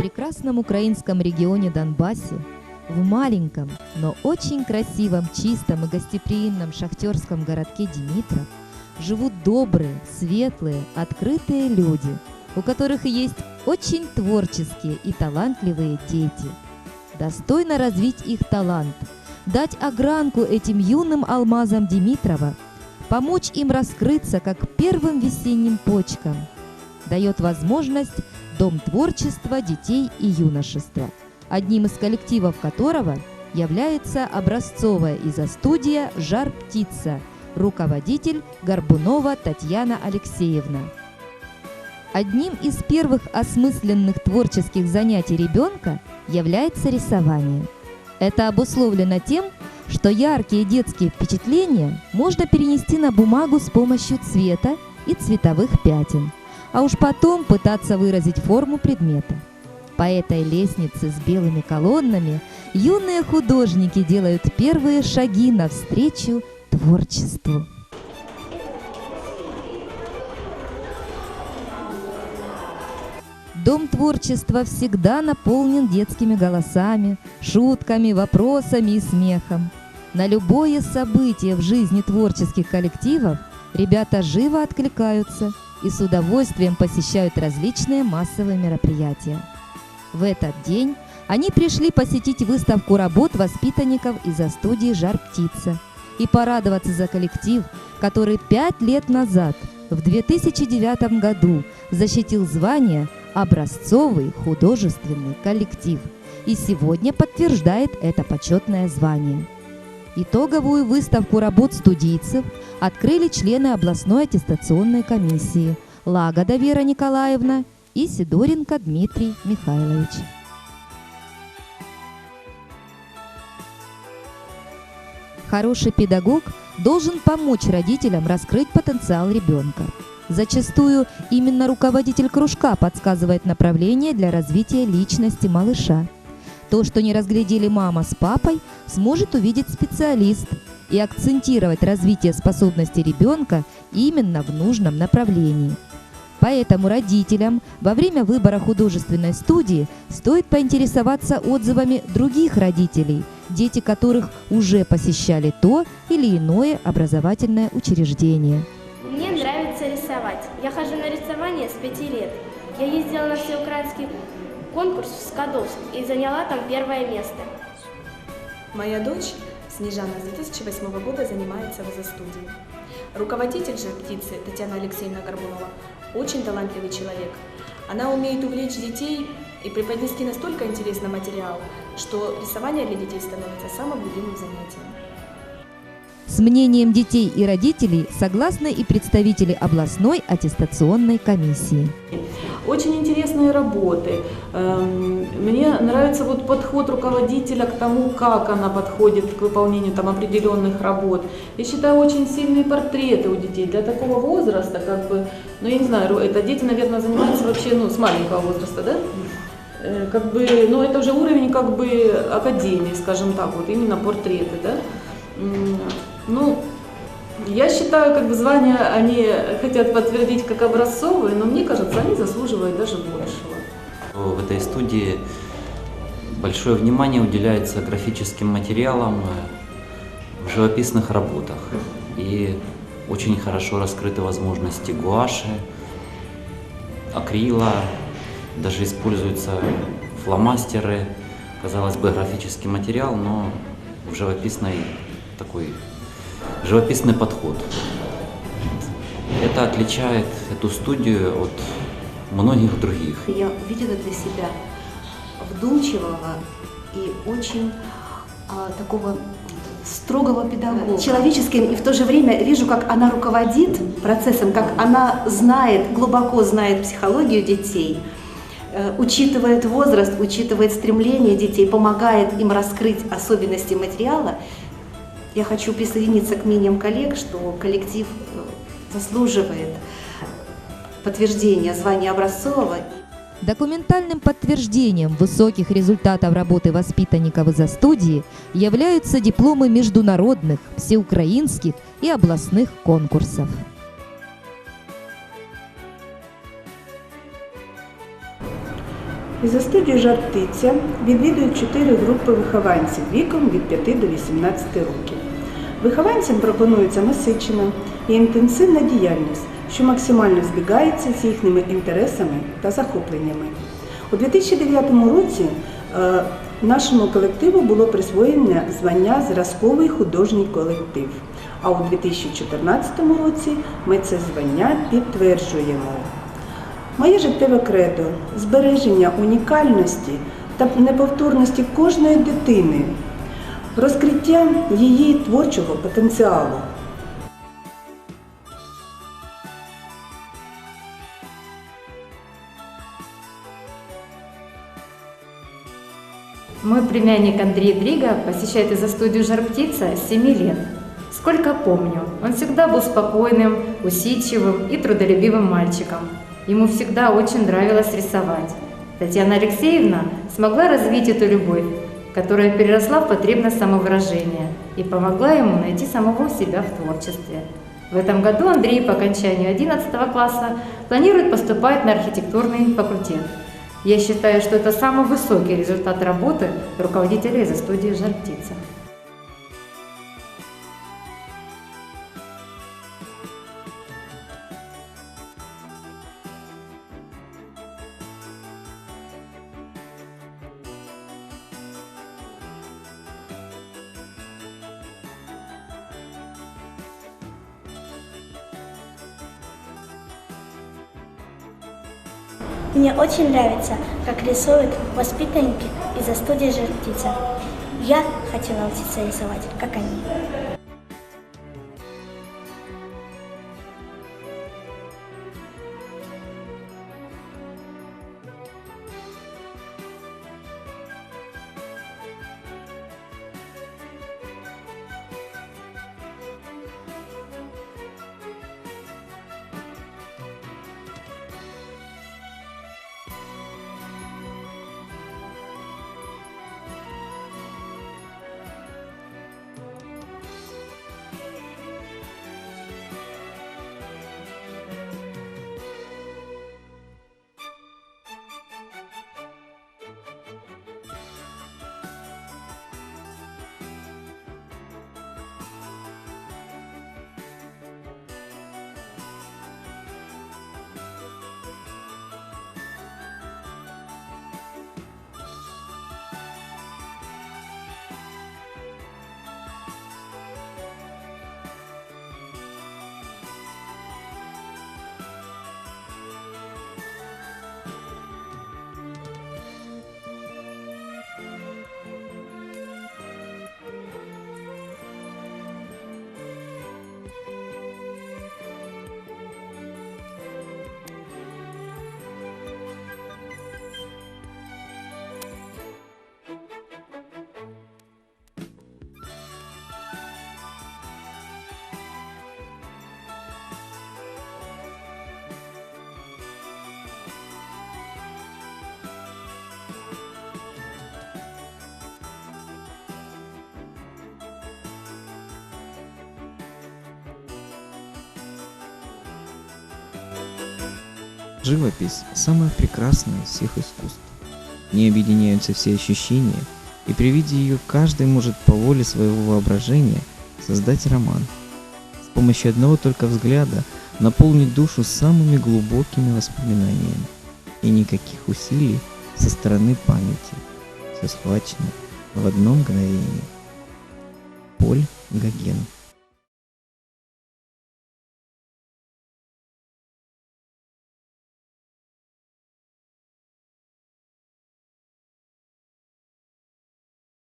прекрасном украинском регионе Донбассе, в маленьком, но очень красивом, чистом и гостеприимном шахтерском городке Димитров живут добрые, светлые, открытые люди, у которых есть очень творческие и талантливые дети. Достойно развить их талант, дать огранку этим юным алмазам Димитрова, помочь им раскрыться как первым весенним почкам, дает возможность Дом творчества детей и юношества, одним из коллективов которого является образцовая изо-студия «Жар-птица», руководитель Горбунова Татьяна Алексеевна. Одним из первых осмысленных творческих занятий ребенка является рисование. Это обусловлено тем, что яркие детские впечатления можно перенести на бумагу с помощью цвета и цветовых пятен, а уж потом пытаться выразить форму предмета. По этой лестнице с белыми колоннами юные художники делают первые шаги навстречу творчеству. Дом творчества всегда наполнен детскими голосами, шутками, вопросами и смехом. На любое событие в жизни творческих коллективов ребята живо откликаются и с удовольствием посещают различные массовые мероприятия. В этот день они пришли посетить выставку работ воспитанников изо-студии «Жар-птица» и порадоваться за коллектив, который 5 лет назад, в 2009 году, защитил звание «Образцовый художественный коллектив» и сегодня подтверждает это почетное звание. Итоговую выставку работ студийцев открыли члены областной аттестационной комиссии Лагода Вера Николаевна и Сидоренко Дмитрий Михайлович. Хороший педагог должен помочь родителям раскрыть потенциал ребенка. Зачастую именно руководитель кружка подсказывает направление для развития личности малыша. То, что не разглядели мама с папой, сможет увидеть специалист и акцентировать развитие способностей ребенка именно в нужном направлении. Поэтому родителям во время выбора художественной студии стоит поинтересоваться отзывами других родителей, дети которых уже посещали то или иное образовательное учреждение. Мне нравится рисовать. Я хожу на рисование с 5 лет. Я ездила на всеукраинский конкурс в Скадовск и заняла там 1-е место. Моя дочь Снежана с 2008 года занимается в изо-студии. Руководитель «Жар-птицы» Татьяна Алексеевна Горбунова очень талантливый человек. Она умеет увлечь детей и преподнести настолько интересный материал, что рисование для детей становится самым любимым занятием. С мнением детей и родителей согласны и представители областной аттестационной комиссии. Очень интересные работы. Мне нравится подход руководителя к тому, как она подходит к выполнению определенных работ. Я считаю, очень сильные портреты у детей для такого возраста, я не знаю, это дети, наверное, занимаются вообще, с маленького возраста, да? Это уже уровень, академии, скажем так, именно портреты, да? Я считаю, звания они хотят подтвердить как образцовые, но мне кажется, они заслуживают даже большего. В этой студии большое внимание уделяется графическим материалам в живописных работах. И очень хорошо раскрыты возможности гуаши, акрила, даже используются фломастеры. Казалось бы, графический материал, но в живописный подход. Это отличает эту студию от многих других. Я увидела для себя вдумчивого и очень такого строгого педагога. Человеческим, и в то же время вижу, как она руководит процессом, как она глубоко знает психологию детей, учитывает возраст, учитывает стремления детей, помогает им раскрыть особенности материала. Я хочу присоединиться к мнениям коллег, что коллектив заслуживает подтверждения звания образцового. Документальным подтверждением высоких результатов работы воспитанников изо-студии являются дипломы международных, всеукраинских и областных конкурсов. За студію «Жар-птиця» відвідують 4 групи вихованців віком від 5 до 18 років. Вихованцям пропонується насичена і інтенсивна діяльність, що максимально збігається з їхніми інтересами та захопленнями. У 2009 році нашому колективу було присвоєно звання «Зразковий художній колектив», а у 2014 році ми це звання підтверджуємо. Моє життєве кредо – збереження унікальності та неповторності кожної дитини, розкриття її творчого потенціалу. Мой племянник Андрей Дрига посещает изо-студию «Жар-птица» с 7 лет. Сколько помню, он всегда был спокойным, усидчивым и трудолюбивым мальчиком. Ему всегда очень нравилось рисовать. Татьяна Алексеевна смогла развить эту любовь, которая переросла в потребность самовыражения и помогла ему найти самого себя в творчестве. В этом году Андрей по окончанию 11 класса планирует поступать на архитектурный факультет. Я считаю, что это самый высокий результат работы руководителя изо-студии «Жар-птица». Мне очень нравится, как рисуют воспитанники из-за студии «Жар-птица». Я хочу научиться рисовать, как они. Живопись – самое прекрасное из всех искусств. В ней объединяются все ощущения, и при виде ее каждый может по воле своего воображения создать роман. С помощью одного только взгляда наполнить душу самыми глубокими воспоминаниями. И никаких усилий со стороны памяти. Все схвачено в одно мгновение. Поль Гоген.